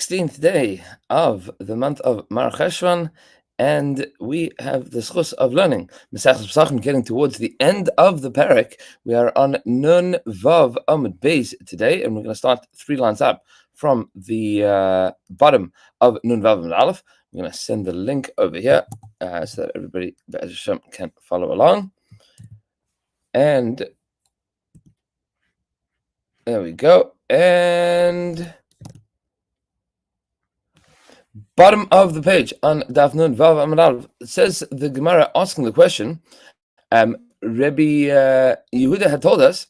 16th day of the month of Mar Cheshvan, and we have the schus of learning Maseches Pesachim, getting towards the end of the parak. We are on Nun Vav Amud Beis today, and we're going to start 3 lines up from the bottom of Nun Vav Amud Aleph. I'm going to send the link over here so that everybody can follow along. And there we go. And bottom of the page on Daf Nun Vav Amud Aleph, it says the Gemara asking the question. Rabbi Yehuda had told us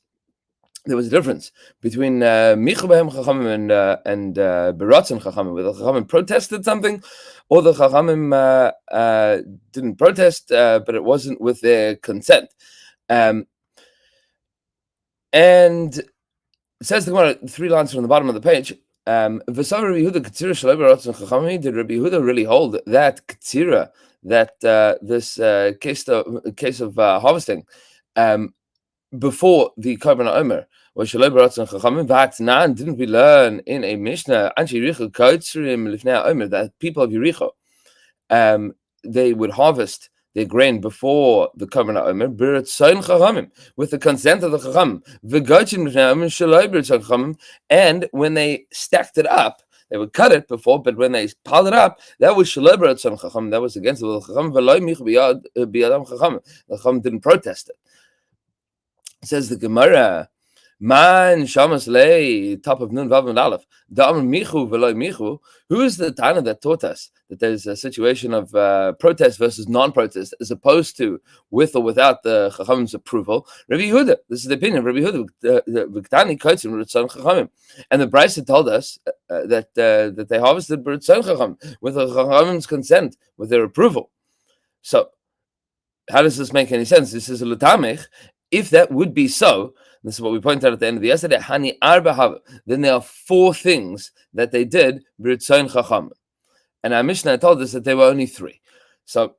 there was a difference between Michu Behem Chachamim and Beratzon Chachamim, where the Chachamim protested something, or the Chachamim didn't protest, but it wasn't with their consent. And it says the Gemara 3 lines from the bottom of the page. Did Rabbi Yehuda really hold that Ketzira, that this case of harvesting before the Korban Omer was Shaloi Baratzon Chachamim? V'hatnan, didn't we learn in a Mishnah Anshe Yericho Kotzrim Lifnei Omer that people of Yericho they would harvest their grain before the Korban Omer B'Ratzon Chachamim, with the consent of the Chachamim. V'Gotzim Lifnei Omer Shaloi B'Ratzon Chachamim, and when they stacked it up, they would cut it before, but when they piled it up, that was Shaloi B'Ratzon Chachamim, that was against the will of Chachamim. V'Loi Michu B'Yadam Chachamim, the Chachamim didn't protest it. Says the Gemara, Man Shamas Lei, top of Nun Vav Amud Aleph, Da'amr Michu V'Loi Michu. Who is the Tana that taught us that there's a situation of protest versus non-protest, as opposed to with or without the Chachamim's approval? Rabbi Yehuda. This is the opinion of Rabbi Yehuda. V'Ktani Kotzim B'Ratzon Chachamim, and the Brisa told us that they harvested B'Ratzon Chachamim with the Chachamim's consent, with their approval. So, how does this make any sense? This is a Lutamech. If that would be so, this is what we pointed out at the end of the yesterday, Hani Arba Hava, then there are 4 things that they did, B'Ratzon Chacham. And our Mishnah told us that there were only 3. So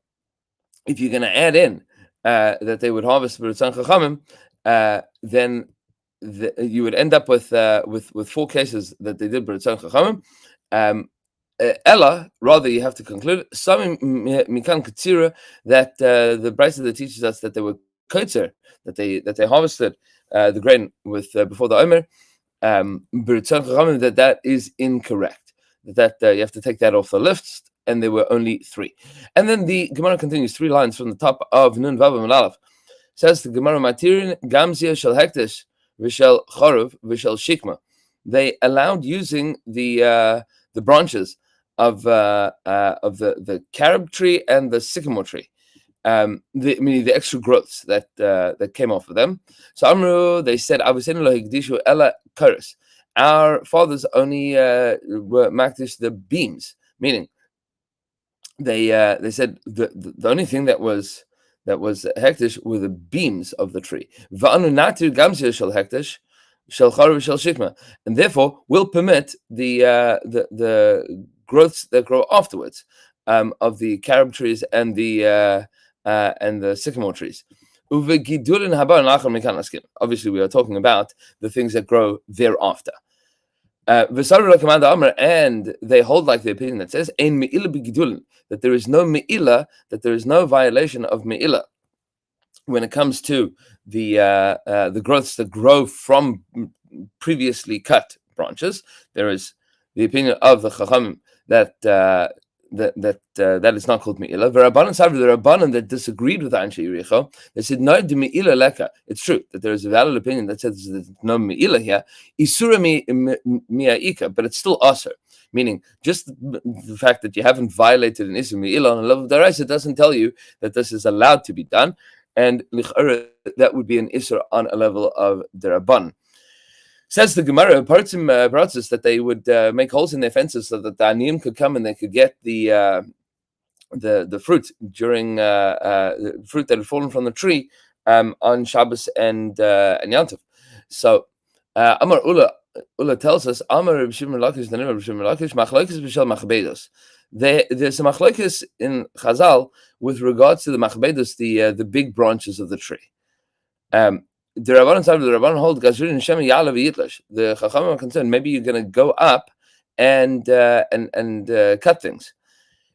if you're going to add in that they would harvest B'Ratzon Chachamim, then you would end up with 4 cases that they did B'Ratzon Chachamim. Ella, rather, you have to conclude, some Mikan Ketzira, that the Brisa that teaches us that they were Kotzer, that they harvested the grain with before the Omer, that is incorrect. That you have to take that off the list, and there were only 3. And then the Gemara continues 3 lines from the top of Nun Vav Amud Aleph. Says the Gemara, Matirin Gamzia Shel Hektish V'Shel Choruv V'Shel Shikma. They allowed using the branches of the carob tree and the sycamore tree. The extra growths that came off of them. So Amru, they said, our fathers only were makdish the beams, meaning they said the only thing that was hektish were the beams of the tree. And therefore will permit the growths that grow afterwards of the carob trees and the sycamore trees. Obviously, we are talking about the things that grow thereafter. And they hold like the opinion that says that there is no me'ilah, that there is no violation of me'ilah when it comes to the growths that grow from previously cut branches. There is the opinion of the Chachamim that that is not called me'ilah. The Rabbanan that disagreed with Anshe Yericho, they said no de me'ilah leka. It's true that there is a valid opinion that says there's no me'ilah here, isura mi'aika, but it's still aser, meaning just the fact that you haven't violated an isur me'ilah on a level of daraisa, it doesn't tell you that this is allowed to be done, and lich'ara, that would be an isur on a level of Rabbanan. Says the Gemara, Paratzis, that they would make holes in their fences so that the Aniyim could come and they could get the fruit during fruit that had fallen from the tree on Shabbos and Yantav. So Amar Ula tells us, Amar Reb Shimon Lakish, the name of Reb Shimon Lakish, Machlokes b'shel Machbedos. There's a Machlokes in Chazal with regards to the Machbedos, the big branches of the tree. The Rabbanan hold Gazrin and Shem Ya'ala v'Yitlash. The Chachamim are concerned maybe you're going to go up and cut things.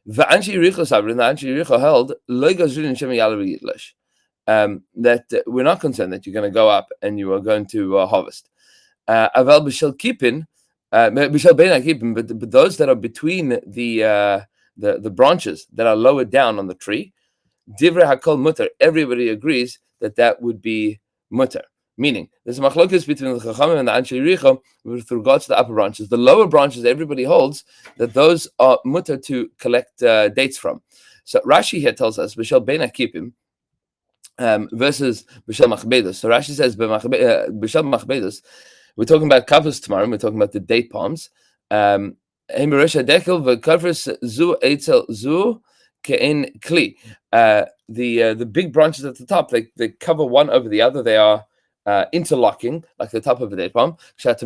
The Anshi Yericho Sabrin, the Anshi Yericho held that we're not concerned that you're going to go up and you are going to harvest. Aval b'shel kipin, b'shel bein hakipin, but those that are between the branches that are lower down on the tree, divrei hakol mutter. Everybody agrees that would be mutter. Meaning, there's a machlokes between the Chachamim and the Anshe Yericho with regards to the upper branches. The lower branches, everybody holds that those are mutter to collect dates from. So Rashi here tells us, b'shel bein hakipim, versus b'shel machbedos. So Rashi says, b'shel machbedos, we're talking about kapos tomorrow. We're talking about the date palms. The big branches at the top, they cover one over the other. They are interlocking like the top of a date palm. And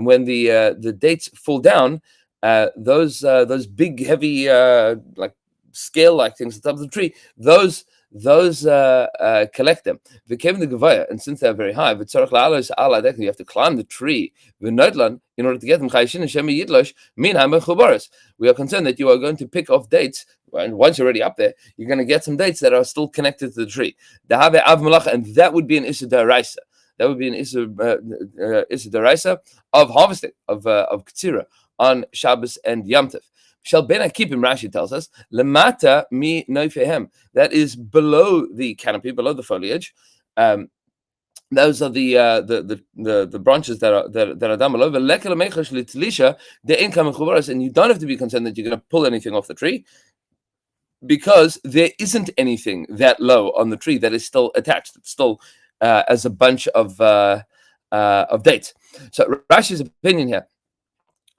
when the dates fall down, those big heavy like scale like things at the top of the tree, those collect them. They came in the Gavaya, and since they're very high, you have to climb the tree in order to get them. We are concerned that you are going to pick off dates, and once you're already up there, you're going to get some dates that are still connected to the tree. And that would be an Issa Daraisa. That would be an Issa Daraisa of harvesting, of Ketzira on Shabbos and Yom Tov. Shel ben akipim, Rashi tells us, lemata mi noifehem. That is below the canopy, below the foliage. Those are the branches that are down below. And you don't have to be concerned that you're going to pull anything off the tree, because there isn't anything that low on the tree that is still attached. It's still as a bunch of dates. So Rashi's opinion here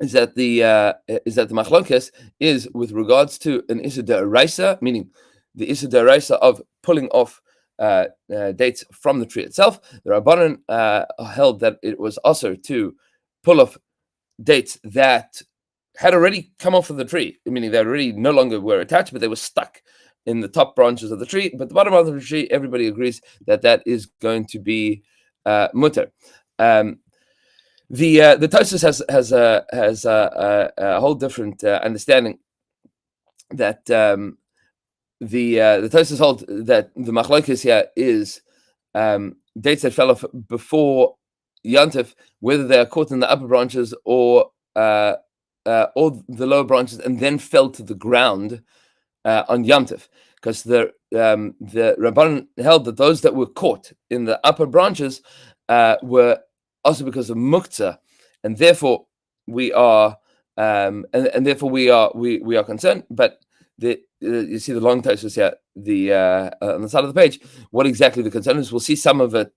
is that the machlokes is with regards to an issa d'oraisa, meaning the issa d'oraisa of pulling off dates from the tree itself. The Rabbanan held that it was also to pull off dates that had already come off of the tree, meaning they already no longer were attached, but they were stuck in the top branches of the tree. But the bottom of the tree, everybody agrees that is going to be mutter. The Tosfos has a whole different understanding, that the Tosfos hold that the machlokes here is dates that fell off before Yom Tov, whether they are caught in the upper branches or the lower branches and then fell to the ground on Yom Tov, because the Rabbanan held that those that were caught in the upper branches were also because of muktzah, and therefore we are concerned. But you see the long Tosfos here, on the side of the page, what exactly the concern is. We'll see some of it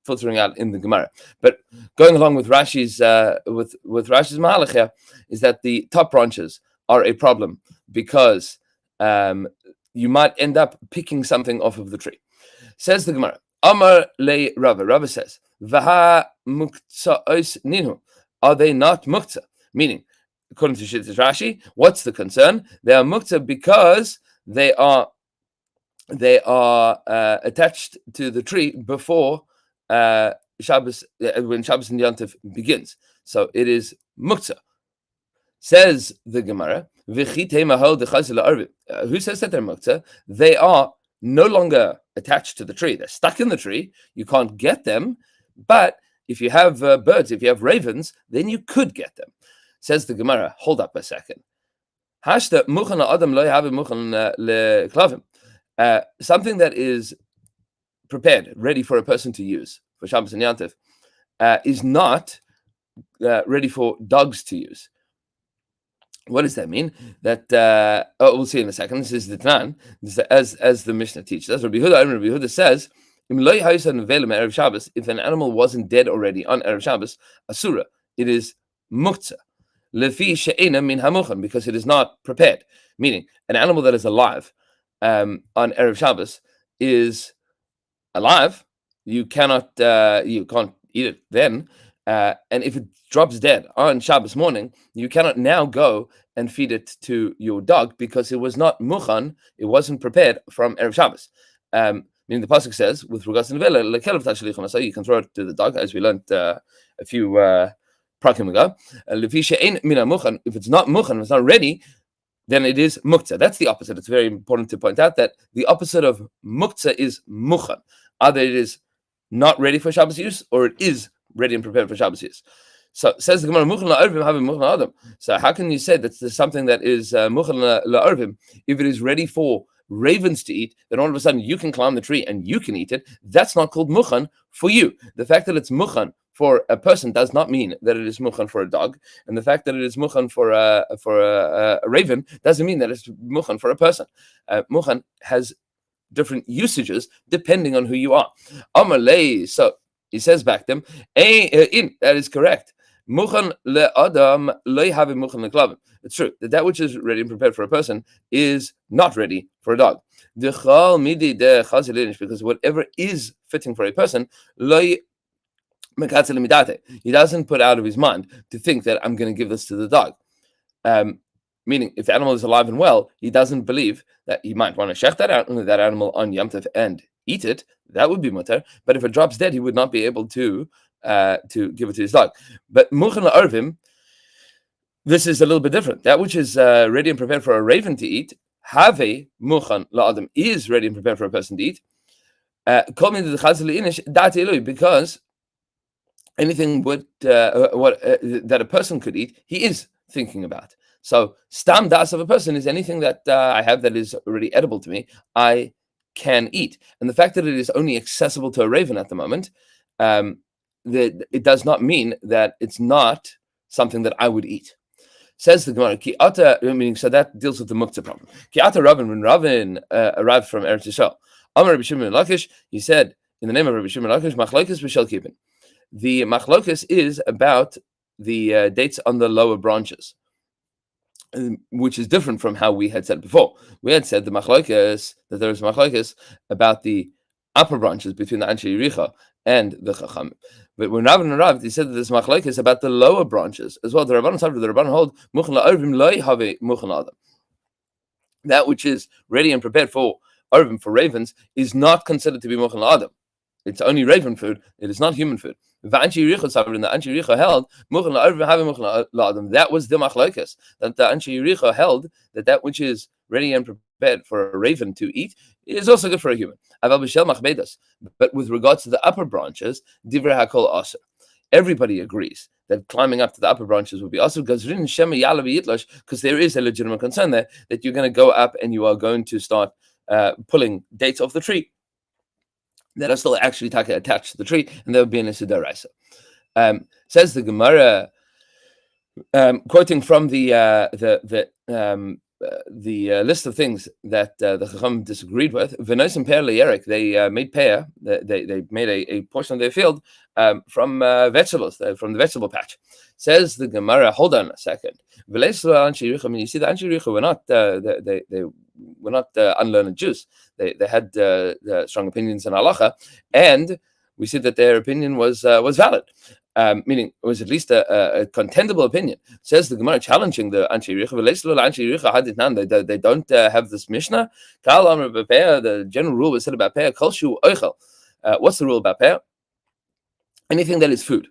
filtering out in the Gemara. But going along with Rashi's with Rashi's mahalach here, is that the top branches are a problem, because you might end up picking something off of the tree. Says the Gemara, Amar le Rava. Rava says, Vaha muktzah ois ninu. Are they not muktzah? Meaning, according to Shittas Rashi, what's the concern? They are muktzah because they are attached to the tree before Shabbos, when Shabbos and Yom Tov begins. So it is muktzah. Says the Gemara, who says that they're muktzah? They are no longer attached to the tree. They're stuck in the tree. You can't get them. But if you have birds, if you have ravens, then you could get them. Says the Gemara, hold up a second. Something that is prepared, ready for a person to use for Shabbos and Yom Tov, is not ready for dogs to use. What does that mean? That we'll see in a second. This is the Tanan, as the Mishnah teaches us. Rabbi Yehuda says, if an animal wasn't dead already on Erev Shabbos, asura, it is muktzah. Lefi she'ena min hamuchan, because it is not prepared. Meaning, an animal that is alive on Erev Shabbos is alive. You can't eat it then. And if it drops dead on Shabbos morning, you cannot now go and feed it to your dog, because it was not muchan, it wasn't prepared from Erev Shabbos. Meaning the pasuk says, with regards to nevela, lekelev tashlichon, so you can throw it to the dog, as we learned a few Prakimiga. If it's not mukhan, it's not ready, then it is muktzah. That's the opposite. It's very important to point out that the opposite of muktzah is mukhan. Either it is not ready for Shabbos use, or it is ready and prepared for Shabbos use. So says the Gemara, mukhan la'arvim having mukhan adam. So how can you say that there's something that is mukhan la'arvim if it is ready for ravens to eat? Then all of a sudden you can climb the tree and you can eat it. That's not called mukhan for you. The fact that it's mukhan for a person does not mean that it is mukhan for a dog, and the fact that it is mukhan for a raven doesn't mean that it's mukhan for a person. Mukhan has different usages depending on who you are. Amalei, so he says back to them, that is correct. Mukhan le'adam le'havim mukhan le'klavim. It's true that which is ready and prepared for a person is not ready for a dog. Because whatever is fitting for a person, he doesn't put out of his mind to think that I'm going to give this to the dog. Meaning, if the animal is alive and well, he doesn't believe that he might want to shech that animal on Yom Tov and eat it. That would be mutter. But if it drops dead, he would not be able to give it to his dog. But mukhan la'arvim, this is a little bit different. That which is ready and prepared for a raven to eat, have mukhan la'adam, is ready and prepared for a person to eat. Because anything that a person could eat, he is thinking about. So stam das of a person is anything that I have that is already edible to me, I can eat. And the fact that it is only accessible to a raven at the moment, that it does not mean that it's not something that I would eat. Says the Gemara, so that deals with the muktzah problem. Ki ata Ravin, when Ravin arrived from Eretz Yisrael, Amar Rabbi Shimon ben Lakish, he said, in the name of Rabbi Shimon ben Lakish, machlokes b'shel kippin. The machlokes is about the dates on the lower branches, which is different from how we had said before. We had said that there is machlokes about the upper branches between the Anshe Yericha and the Chacham. But when Ravin arrived, he said that this machlokes about the lower branches as well. The Rabbanan hold mukhan la'arvim lo have mukhan adam. That which is ready and prepared for arvim, for ravens, is not considered to be mukhan la'adam. It's only raven food. It is not human food. The Anshe Yericha held mukhan la'arvim have mukhan la'adam. That was the machlokes, that the Anshe Yericha held that which is ready and prepared for a raven to eat is also good for a human. But with regards to the upper branches, divrei hakol aser. Everybody agrees that climbing up to the upper branches would be also because there is a legitimate concern there that you're going to go up and you are going to start pulling dates off the tree that are still actually attached to the tree, and there would be an Isidoraisa. Says the Gemara, quoting from the list of things that the Chacham disagreed with. V'nois and Pear Le'erik, they made pear. They made a portion of their field from vegetables, from the vegetable patch. Says the Gemara, hold on a second. I mean, you see, the Anshe Yericha were not unlearned Jews. They had strong opinions in halacha, and we see that their opinion was valid. Meaning it was at least a contendable opinion. Says the Gemara, challenging the Anshe Yericha. They don't have this Mishnah. The general rule was said about pear. What's the rule about pear? Anything that is food.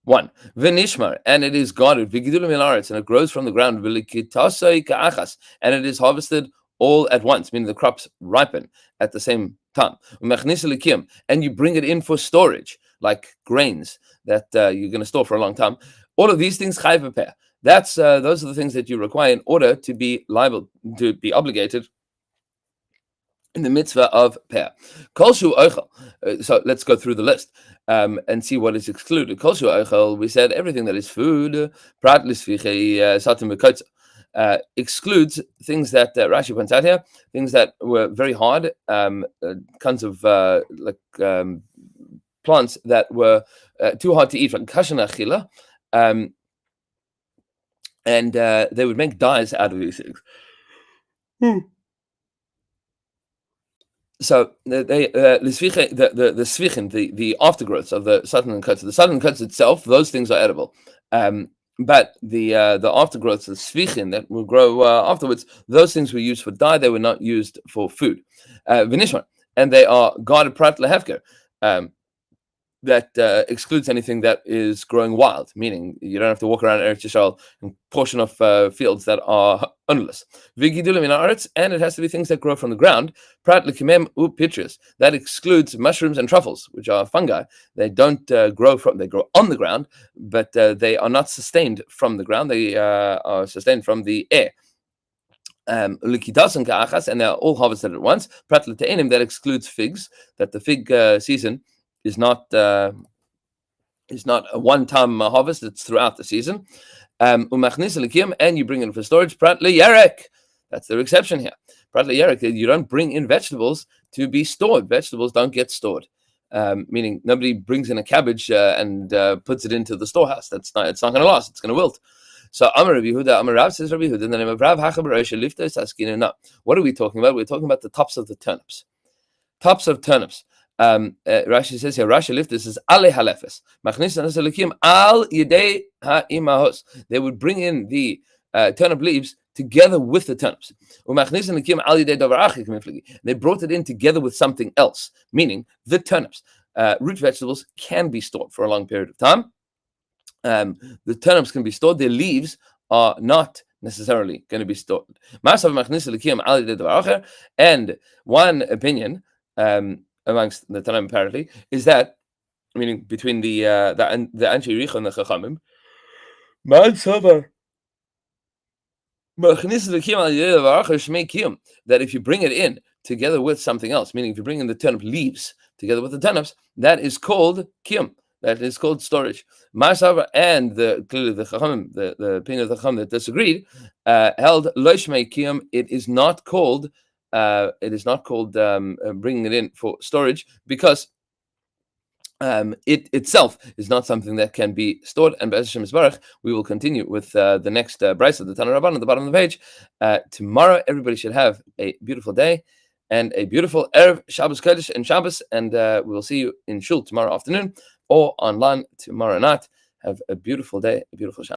One, v'nishmar, and it is guarded, v'gidulim ilaretz, and it grows from the ground, v'likitasai ka'achas, and it is harvested all at once, meaning the crops ripen at the same time. And you bring it in for storage, like grains that you're going to store for a long time. All of these things chayv v'peah. Those are the things that you require in order to be liable, to be obligated in the mitzvah of peah. Kolshu oichel. So let's go through the list and see what is excluded. Kolshu oichel, we said everything that is food, prat lisvichei satim v'kotza, excludes things that Rashi points out here, things that were very hard, kinds of plants that were too hard to eat, like kashan achila, and they would make dyes out of these things. So the svichin, the aftergrowths of the satan and kotza. The satan and kotza itself, those things are edible. But the aftergrowths, the svichin that will grow afterwards, those things were used for dye. They were not used for food. V'nishma, and they are guarded prat lehefker. that excludes anything that is growing wild, meaning you don't have to walk around Eretz Yisrael and portion of fields that are ownerless. V'gidulim min haaretz, and it has to be things that grow from the ground. Prat l'kimem u pitras, that excludes mushrooms and truffles, which are fungi. They don't they grow on the ground, but they are not sustained from the ground. They are sustained from the air. And they're all harvested at once. Prat l'te'enim, that excludes figs, that the fig season is not a one-time harvest; it's throughout the season. And you bring in for storage. Prat le'yarek, that's the exception here. Prat le'yarek, you don't bring in vegetables to be stored. Vegetables don't get stored, meaning nobody brings in a cabbage and puts it into the storehouse. It's not going to last. It's going to wilt. So Amar Rabbi Yehuda, Amar Rav, says Rabbi Yehuda, in the name of Rav, what are we talking about? We're talking about the tops of the turnips. Tops of turnips. Rashi says here, Rashi lift this is ale halefes. Al yedei ha'imahos. They would bring in the turnip leaves together with the turnips. They brought it in together with something else, meaning the turnips. Root vegetables can be stored for a long period of time. The turnips can be stored. Their leaves are not necessarily going to be stored. And one opinion amongst the Tanaim apparently is that, meaning between the Anshe Yericho and the Chachamim, that if you bring it in together with something else, meaning if you bring in the turnip leaves together with the turnips, that is called kiyum. That is called storage. And clearly the Chachamim, the opinion of the Chachamim that disagreed, held loishmei kiyum. It is not called bringing it in for storage, because it itself is not something that can be stored. And Be'ez Hashem Yisbarach, we will continue with the next brayso of the Tana Rabban at the bottom of the page. Tomorrow, everybody should have a beautiful day and a beautiful Erev Shabbos Kodesh and Shabbos, and we will see you in Shul tomorrow afternoon or online tomorrow night. Have a beautiful day, a beautiful Shabbos.